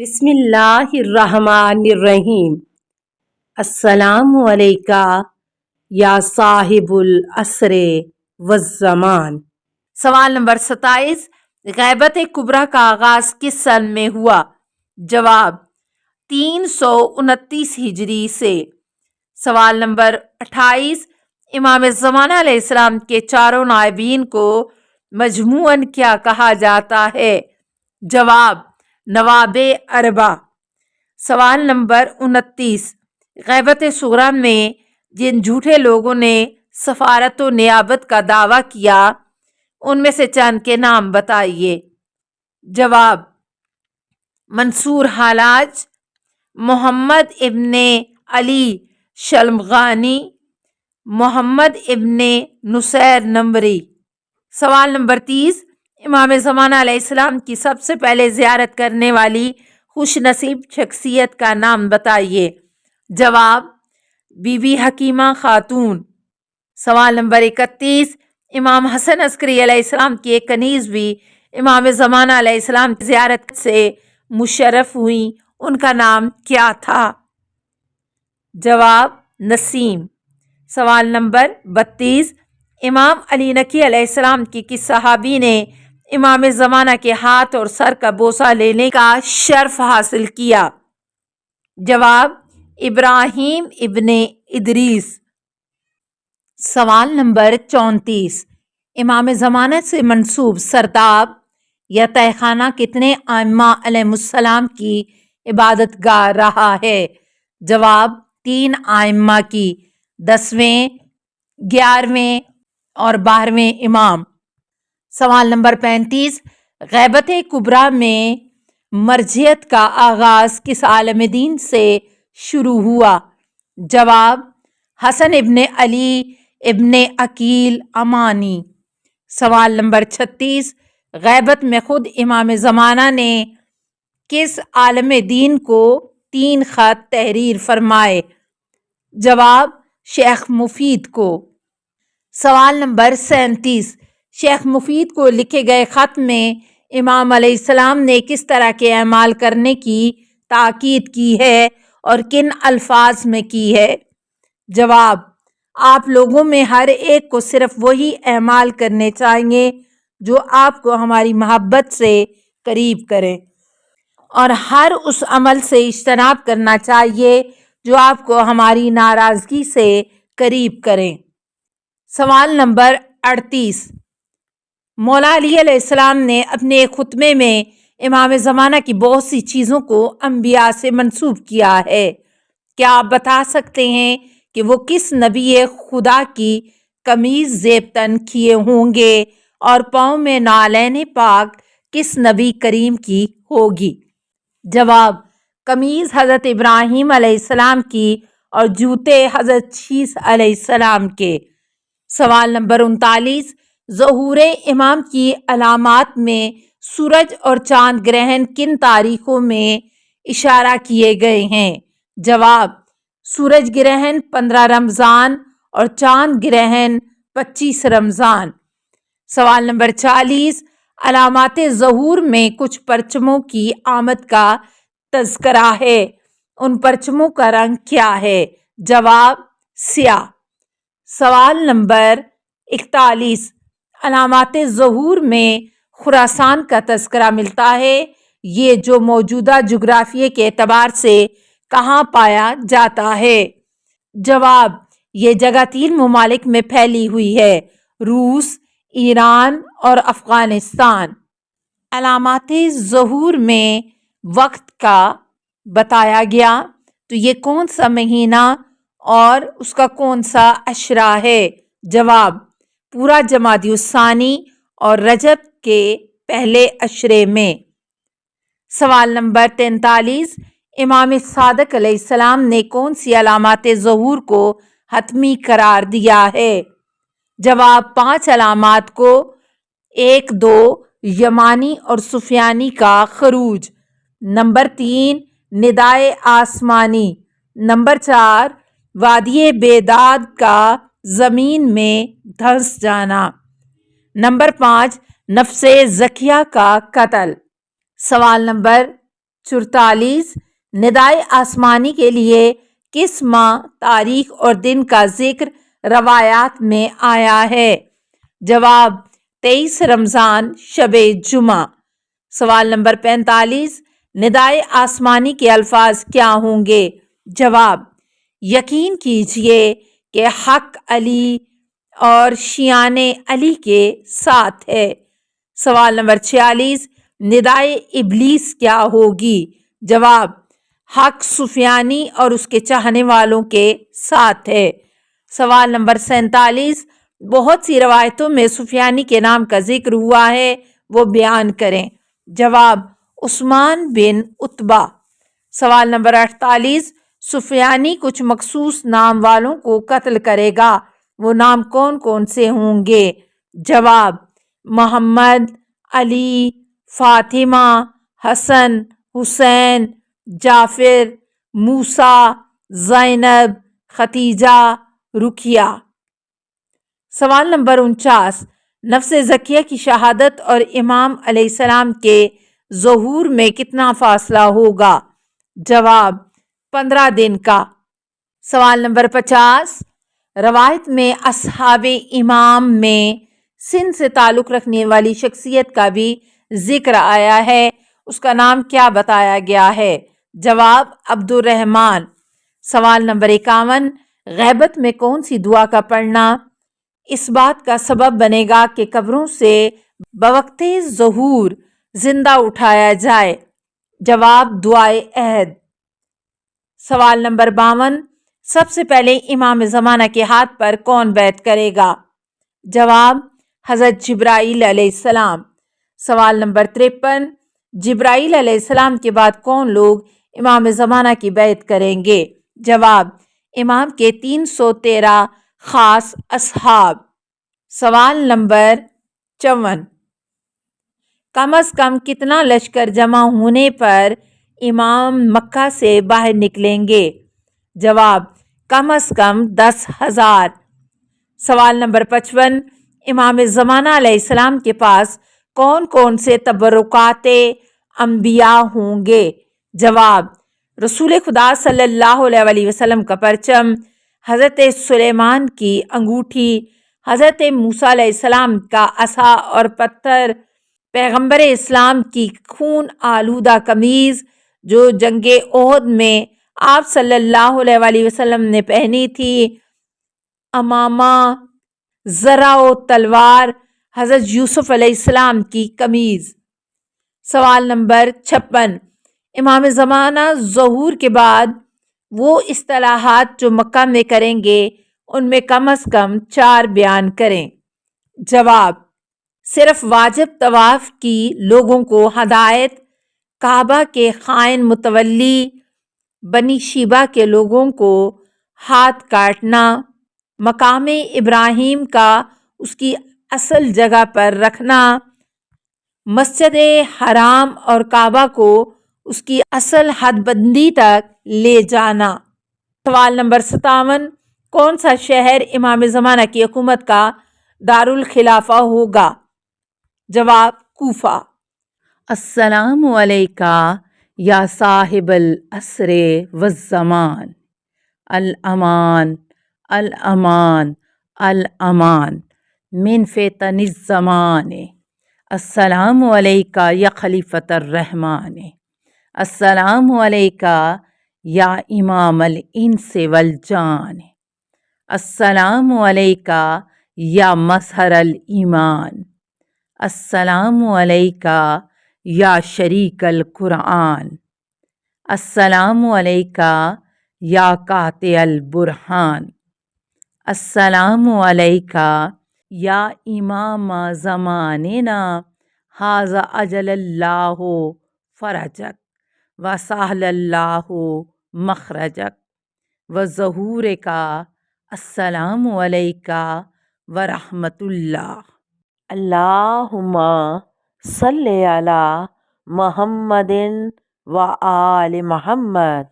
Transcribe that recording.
بسم اللہ الرحمن الرحیم۔ السلام علیکہ یا صاحب العصر والزمان۔ سوال نمبر 27، غیبت کبریٰ کا آغاز کس سن میں ہوا؟ جواب 329 ہجری سے۔ سوال نمبر 28، امام زمانہ علیہ السلام کے چاروں نائبین کو مجموعاً کیا کہا جاتا ہے؟ جواب نواب اربعہ۔ سوال نمبر 29، غیبت صغریٰ میں جن جھوٹے لوگوں نے سفارت و نیابت کا دعویٰ کیا ان میں سے چند کے نام بتائیے۔ جواب منصور حلاج، محمد ابن علی شلمغانی، محمد ابن نصیر نمری۔ سوال نمبر 30، امام زمانہ علیہ السلام کی سب سے پہلے زیارت کرنے والی خوش نصیب شخصیت کا نام بتائیے۔ جواب بی بی حکیمہ خاتون۔ سوال نمبر 31، امام حسن عسکری علیہ السلام کی ایک کنیز بھی امام زمانہ علیہ السلام کی زیارت سے مشرف ہوئیں، ان کا نام کیا تھا؟ جواب نسیم۔ سوال نمبر 32، امام علی نقی علیہ السلام کی کس صحابی نے امام زمانہ کے ہاتھ اور سر کا بوسہ لینے کا شرف حاصل کیا؟ جواب ابراہیم ابن ادریس۔ سوال نمبر 34، امام زمانہ سے منسوب سرداب یا تہہ خانہ کتنے ائمہ علیہ السلام کی عبادت گاہ رہا ہے؟ جواب 3 ائمہ کی، 10ویں، 11ویں اور 12ویں امام۔ سوال نمبر 35، غیبت کبریٰ میں مرجعیت کا آغاز کس عالم دین سے شروع ہوا؟ جواب حسن ابن علی ابن عقیل امانی۔ سوال نمبر 36، غیبت میں خود امام زمانہ نے کس عالم دین کو 3 خط تحریر فرمائے؟ جواب شیخ مفید کو۔ سوال نمبر 37، شیخ مفید کو لکھے گئے خط میں امام علیہ السلام نے کس طرح کے اعمال کرنے کی تاکید کی ہے اور کن الفاظ میں کی ہے؟ جواب آپ لوگوں میں ہر ایک کو صرف وہی اعمال کرنے چاہیے جو آپ کو ہماری محبت سے قریب کریں، اور ہر اس عمل سے اجتناب کرنا چاہیے جو آپ کو ہماری ناراضگی سے قریب کریں۔ سوال نمبر 38، مولا علی علیہ السلام نے اپنے ایک خطبے میں امام زمانہ کی بہت سی چیزوں کو انبیاء سے منسوب کیا ہے، کیا آپ بتا سکتے ہیں کہ وہ کس نبی خدا کی قمیض زیب تن کیے ہوں گے اور پاؤں میں نعلین پاک کس نبی کریم کی ہوگی؟ جواب قمیض حضرت ابراہیم علیہ السلام کی اور جوتے حضرت شیث علیہ السلام کے۔ سوال نمبر 39، ظہور امام کی علامات میں سورج اور چاند گرہن کن تاریخوں میں اشارہ کیے گئے ہیں؟ جواب سورج گرہن 15 رمضان اور چاند گرہن 25 رمضان۔ سوال نمبر 40، علامات ظہور میں کچھ پرچموں کی آمد کا تذکرہ ہے، ان پرچموں کا رنگ کیا ہے؟ جواب سیاہ۔ سوال نمبر 41، علامات ظہور میں خراسان کا تذکرہ ملتا ہے، یہ جو موجودہ جغرافیے کے اعتبار سے کہاں پایا جاتا ہے؟ جواب یہ جگہ 3 ممالک میں پھیلی ہوئی ہے، روس، ایران اور افغانستان۔ علامات ظہور میں وقت کا بتایا گیا تو یہ کون سا مہینہ اور اس کا کون سا عشرہ ہے؟ جواب پورا جمادی الثانی اور رجب کے پہلے عشرے میں۔ سوال نمبر 43، امام صادق علیہ السلام نے کون سی علامات ظہور کو حتمی قرار دیا ہے؟ جواب 5 علامات کو، 1، 2 یمانی اور سفیانی کا خروج، نمبر 3 ندائے آسمانی، نمبر 4 وادی بیداد کا زمین میں دھنس جانا، نمبر 5 نفس زکیہ کا قتل۔ سوال نمبر 44 ندائے آسمانی کے لیے کس ماہ، تاریخ اور دن کا ذکر روایات میں آیا ہے؟ جواب 23 رمضان شب جمعہ۔ سوال نمبر 45 ندائے آسمانی کے الفاظ کیا ہوں گے؟ جواب یقین کیجئے کہ حق علی اور شیعان علی کے ساتھ ہے۔ سوال نمبر 46 ندائے ابلیس کیا ہوگی؟ جواب حق سفیانی اور اس کے چاہنے والوں کے ساتھ ہے۔ سوال نمبر 47 بہت سی روایتوں میں سفیانی کے نام کا ذکر ہوا ہے، وہ بیان کریں۔ جواب عثمان بن عتبہ۔ سوال نمبر 48 سفیانی کچھ مخصوص نام والوں کو قتل کرے گا، وہ نام کون کون سے ہوں گے؟ جواب محمد، علی، فاطمہ، حسن، حسین، جعفر، موسیٰ، زینب، ختیجہ، رقیہ۔ سوال نمبر 49 نفس زکیہ کی شہادت اور امام علیہ السلام کے ظہور میں کتنا فاصلہ ہوگا؟ جواب 15 دن کا۔ سوال نمبر 50 روایت میں اصحاب امام میں سندھ سے تعلق رکھنے والی شخصیت کا بھی ذکر آیا ہے، اس کا نام کیا بتایا گیا ہے؟ جواب عبد الرحمن۔ سوال نمبر 51 غیبت میں کون سی دعا کا پڑھنا اس بات کا سبب بنے گا کہ قبروں سے بوقت ظہور زندہ اٹھایا جائے؟ جواب دعائے عہد۔ سوال نمبر 52 سب سے پہلے امام زمانہ کے ہاتھ پر کون بیعت کرے گا؟ جواب حضرت جبرائیل علیہ السلام۔ سوال نمبر 53 جبرائیل علیہ السلام کے بعد کون لوگ امام زمانہ کی بیعت کریں گے؟ جواب امام کے 313 خاص اصحاب۔ سوال نمبر 54 کم از کم کتنا لشکر جمع ہونے پر امام مکہ سے باہر نکلیں گے؟ جواب کم از کم 10,000۔ سوال نمبر 55 امام زمانہ علیہ السلام کے پاس کون کون سے تبرکات انبیاء ہوں گے؟ جواب رسول خدا صلی اللہ علیہ وسلم کا پرچم، حضرت سلیمان کی انگوٹھی، حضرت موسیٰ علیہ السلام کا عصا اور پتھر، پیغمبر اسلام کی خون آلودہ قمیض جو جنگ احد میں آپ صلی اللہ علیہ وسلم نے پہنی تھی، امامہ، زرہ و تلوار، حضرت یوسف علیہ السلام کی قمیض۔ سوال نمبر 56 امام زمانہ ظہور کے بعد وہ اصطلاحات جو مکہ میں کریں گے ان میں کم از کم 4 بیان کریں۔ جواب صرف واجب طواف کی لوگوں کو ہدایت، کعبہ کے خائن متولی، بنی شیبہ کے لوگوں کو ہاتھ کاٹنا، مقام ابراہیم کا اس کی اصل جگہ پر رکھنا، مسجد حرام اور کعبہ کو اس کی اصل حد بندی تک لے جانا۔ سوال نمبر 57 کون سا شہر امام زمانہ کی حکومت کا دارالخلافہ ہوگا؟ جواب کوفہ۔ السلام علیکہ یا صاحب العصر والزمان، الامان الامان الامان من فتن الزمان، السلام علیکہ یا خلیفۃ الرحمن، السلام علیکہ یا امام الانس والجان، السلام علیکہ یا مظہر الایمان، السلام علیکہ یا شریک القرآن، السلام علیکہ یا قاطع البرہان، السلام علیکہ یا امام زماننا ھذا اجل اللہ فرجک وسہل اللہ مخرجک وظہورک، السلام علیکہ ورحمۃ اللہ۔ اللہم صلی علی محمد و آل محمد